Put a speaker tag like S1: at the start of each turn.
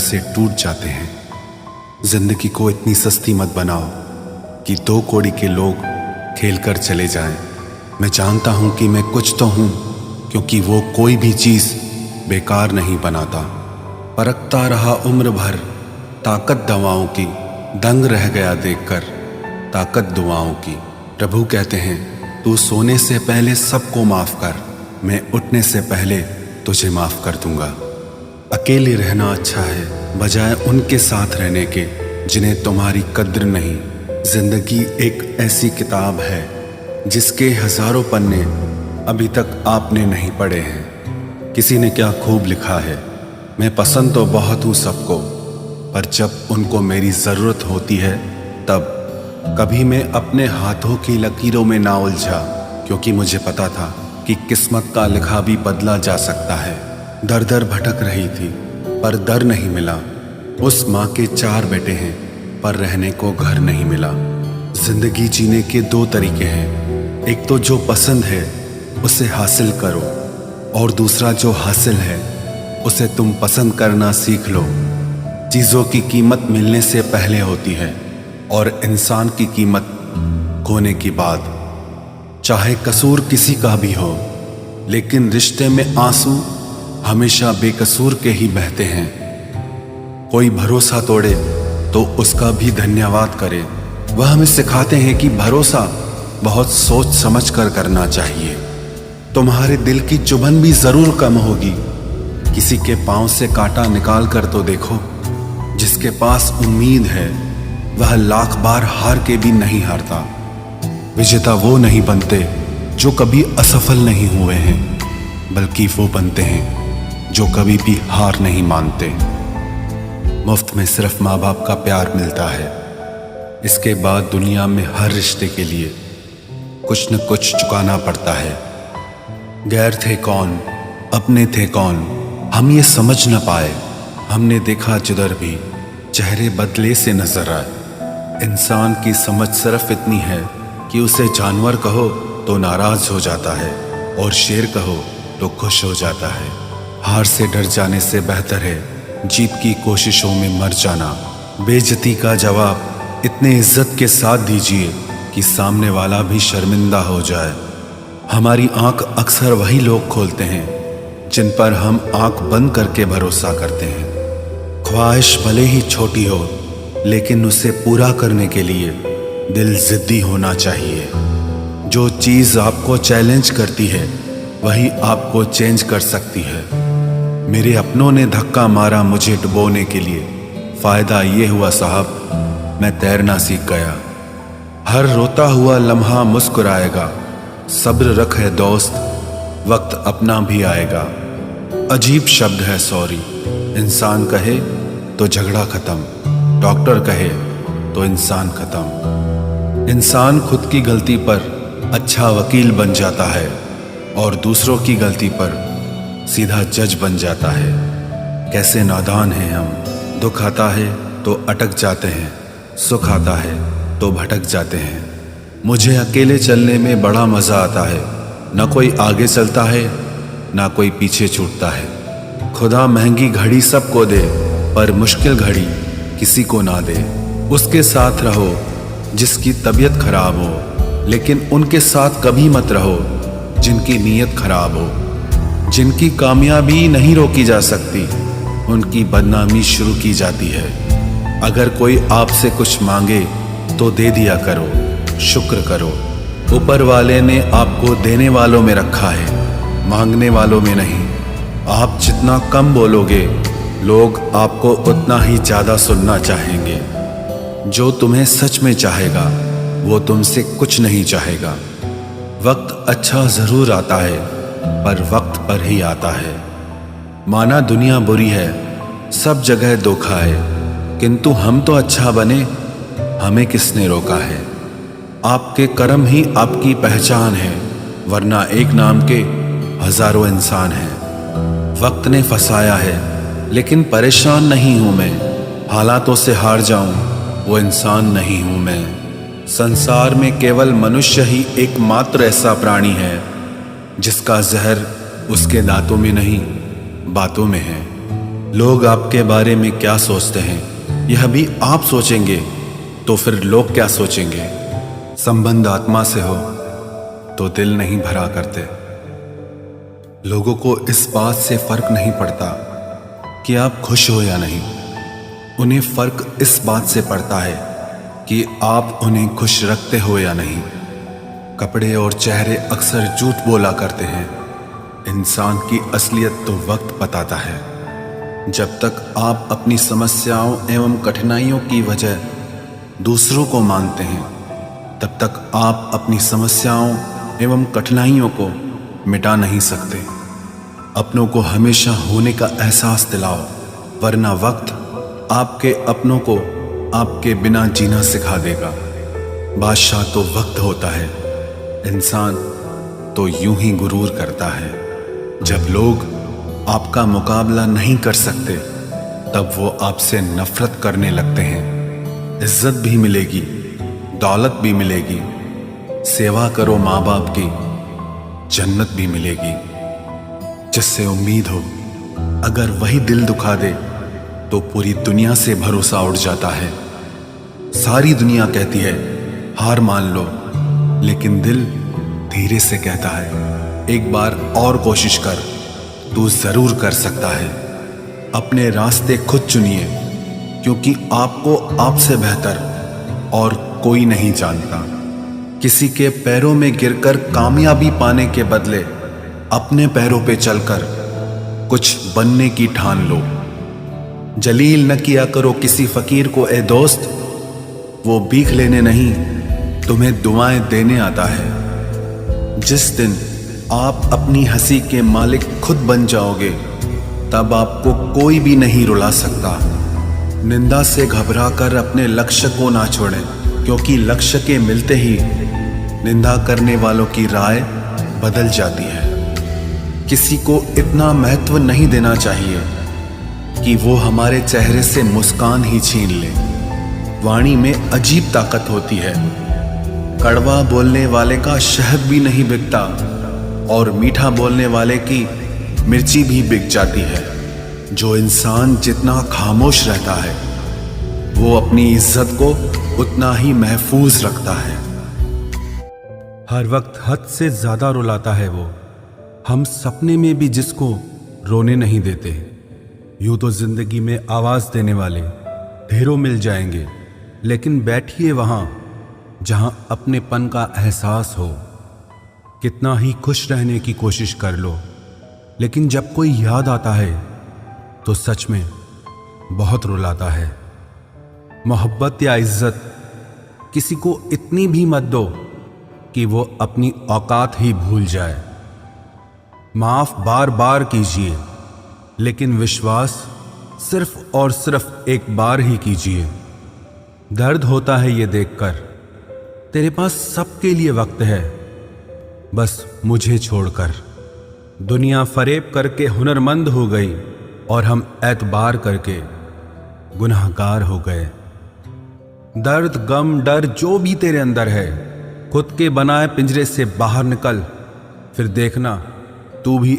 S1: से टूट जाते हैं। जिंदगी को इतनी सस्ती मत बनाओ कि 2 कौड़ी के लोग खेल कर चले जाएं। मैं जानता हूं कि मैं कुछ तो हूं, क्योंकि वो कोई भी चीज बेकार नहीं बनाता। परखता रहा उम्र भर ताकत दवाओं की, दंग रह गया देखकर ताकत दुआओं की। प्रभु कहते हैं, तू सोने से पहले सबको माफ कर, मैं उठने से पहले तुझे माफ कर दूंगा। अकेले रहना अच्छा है बजाय उनके साथ रहने के जिन्हें तुम्हारी कद्र नहीं। जिंदगी एक ऐसी किताब है जिसके हजारों पन्ने अभी तक आपने नहीं पढ़े हैं। किसी ने क्या खूब लिखा है, मैं पसंद तो बहुत हूँ सबको, पर जब उनको मेरी ज़रूरत होती है तब। कभी मैं अपने हाथों की लकीरों में ना उलझा, क्योंकि मुझे पता था कि किस्मत का लिखा भी बदला जा सकता है। दर दर भटक रही थी पर दर नहीं मिला। उस माँ के 4 बेटे हैं पर रहने को घर नहीं मिला। जिंदगी जीने के 2 तरीके हैं, एक तो जो पसंद है उसे हासिल करो, और दूसरा जो हासिल है उसे तुम पसंद करना सीख लो। चीज़ों की कीमत मिलने से पहले होती है और इंसान की कीमत खोने की बाद। चाहे कसूर किसी का भी हो, लेकिन रिश्ते में आंसू हमेशा बेकसूर के ही बहते हैं। कोई भरोसा तोड़े तो उसका भी धन्यवाद करे। वह हमें सिखाते हैं कि भरोसा बहुत सोच समझ कर करना चाहिए। तुम्हारे दिल की चुभन भी जरूर कम होगी। किसी के पांव से कांटा निकाल कर तो देखो। जिसके पास उम्मीद है वह लाख बार हार के भी नहीं हारता। विजेता वो नहीं बनते जो कभी असफल नहीं हुए हैं, बल्कि वो बनते हैं जो कभी भी हार नहीं मानते। मुफ्त में सिर्फ माँ बाप का प्यार मिलता है। इसके बाद दुनिया में हर रिश्ते के लिए कुछ न कुछ चुकाना पड़ता है। गैर थे कौन, अपने थे कौन, हम ये समझ न पाए। हमने देखा जिधर भी चेहरे बदले से नजर आए। इंसान की समझ सिर्फ इतनी है कि उसे जानवर कहो तो नाराज हो जाता है और शेर कहो तो खुश हो जाता है। हार से डर जाने से बेहतर है जीत की कोशिशों में मर जाना। बेइज्जती का जवाब इतने इज्जत के साथ दीजिए कि सामने वाला भी शर्मिंदा हो जाए। हमारी आंख अक्सर वही लोग खोलते हैं जिन पर हम आंख बंद करके भरोसा करते हैं। ख्वाहिश भले ही छोटी हो, लेकिन उसे पूरा करने के लिए दिल जिद्दी होना चाहिए। जो चीज़ आपको चैलेंज करती है वही आपको चेंज कर सकती है। मेरे अपनों ने धक्का मारा मुझे डुबोने के लिए, फायदा ये हुआ साहब मैं तैरना सीख गया। हर रोता हुआ लम्हा मुस्कुराएगा, सब्र रख है दोस्त, वक्त अपना भी आएगा। अजीब शब्द है सॉरी, इंसान कहे तो झगड़ा खत्म, डॉक्टर कहे तो इंसान खत्म। इंसान खुद की गलती पर अच्छा वकील बन जाता है और दूसरों की गलती पर सीधा जज बन जाता है। कैसे नादान हैं हम। दुख आता है तो अटक जाते हैं, सुख आता है तो भटक जाते हैं। मुझे अकेले चलने में बड़ा मज़ा आता है। न कोई आगे चलता है ना कोई पीछे छूटता है। खुदा महंगी घड़ी सबको दे, पर मुश्किल घड़ी किसी को ना दे। उसके साथ रहो जिसकी तबीयत खराब हो, लेकिन उनके साथ कभी मत रहो जिनकी नीयत खराब हो। जिनकी कामयाबी नहीं रोकी जा सकती, उनकी बदनामी शुरू की जाती है। अगर कोई आपसे कुछ मांगे तो दे दिया करो, शुक्र करो। ऊपर वाले ने आपको देने वालों में रखा है, मांगने वालों में नहीं। आप जितना कम बोलोगे, लोग आपको उतना ही ज़्यादा सुनना चाहेंगे। जो तुम्हें सच में चाहेगा वो तुमसे कुछ नहीं चाहेगा। वक्त अच्छा ज़रूर आता है, पर वक्त पर ही आता है। माना दुनिया बुरी है, सब जगह धोखा है, किंतु हम तो अच्छा बने, हमें किसने रोका है। आपके कर्म ही आपकी पहचान है, वरना एक नाम के हजारों इंसान हैं। वक्त ने फंसाया है, लेकिन परेशान नहीं हूं मैं। हालातों से हार जाऊं वो इंसान नहीं हूं मैं। संसार में केवल मनुष्य ही एकमात्र ऐसा प्राणी है जिसका जहर उसके दांतों में नहीं बातों में है। लोग आपके बारे में क्या सोचते हैं यह भी आप सोचेंगे तो फिर लोग क्या सोचेंगे। संबंध आत्मा से हो तो दिल नहीं भरा करते। लोगों को इस बात से फर्क नहीं पड़ता कि आप खुश हो या नहीं, उन्हें फर्क इस बात से पड़ता है कि आप उन्हें खुश रखते हो या नहीं। कपड़े और चेहरे अक्सर झूठ बोला करते हैं, इंसान की असलियत तो वक्त बताता है। जब तक आप अपनी समस्याओं एवं कठिनाइयों की वजह दूसरों को मानते हैं, तब तक आप अपनी समस्याओं एवं कठिनाइयों को मिटा नहीं सकते। अपनों को हमेशा होने का एहसास दिलाओ, वरना वक्त आपके अपनों को आपके बिना जीना सिखा देगा। बादशाह तो वक्त होता है, इंसान तो यूं ही गुरूर करता है। जब लोग आपका मुकाबला नहीं कर सकते, तब वो आपसे नफरत करने लगते हैं। इज्जत भी मिलेगी, दौलत भी मिलेगी, सेवा करो माँ बाप की, जन्नत भी मिलेगी। जिससे उम्मीद हो, अगर वही दिल दुखा दे तो पूरी दुनिया से भरोसा उड़ जाता है। सारी दुनिया कहती है हार मान लो, लेकिन दिल धीरे से कहता है एक बार और कोशिश कर, तू जरूर कर सकता है। अपने रास्ते खुद चुनिए, क्योंकि आपको आपसे बेहतर और कोई नहीं जानता। किसी के पैरों में गिरकर कामयाबी पाने के बदले अपने पैरों पे चलकर कुछ बनने की ठान लो। जलील न किया करो किसी फकीर को ए दोस्त, वो भीख लेने नहीं तुम्हें दुआएं देने आता है। जिस दिन आप अपनी हंसी के मालिक खुद बन जाओगे, तब आपको कोई भी नहीं रुला सकता। निंदा से घबराकर अपने लक्ष्य को ना छोड़ें, क्योंकि लक्ष्य के मिलते ही निंदा करने वालों की राय बदल जाती है। किसी को इतना महत्व नहीं देना चाहिए कि वो हमारे चेहरे से मुस्कान ही छीन ले। वाणी में अजीब ताकत होती है। कड़वा बोलने वाले का शहद भी नहीं बिकता और मीठा बोलने वाले की मिर्ची भी बिक जाती है। जो इंसान जितना खामोश रहता है, वो अपनी इज्जत को उतना ही महफूज रखता है।
S2: हर वक्त हद से ज्यादा रुलाता है वो, हम सपने में भी जिसको रोने नहीं देते। यूं तो जिंदगी में आवाज देने वाले ढेरों मिल जाएंगे, लेकिन बैठिए वहां जहां अपनेपन का एहसास हो। कितना ही खुश रहने की कोशिश कर लो, लेकिन जब कोई याद आता है तो सच में बहुत रुलाता है। मोहब्बत या इज्जत किसी को इतनी भी मत दो कि वो अपनी औकात ही भूल जाए। माफ बार बार कीजिए, लेकिन विश्वास सिर्फ और सिर्फ एक बार ही कीजिए। दर्द होता है ये देखकर, तेरे पास सबके लिए वक्त है, बस मुझे छोड़कर। दुनिया फरेब करके हुनरमंद हो गई और हम एतबार करके गुनाहगार हो गए। दर्द, गम, डर जो भी तेरे अंदर है, खुद के बनाए पिंजरे से बाहर निकल, फिर देखना तू भी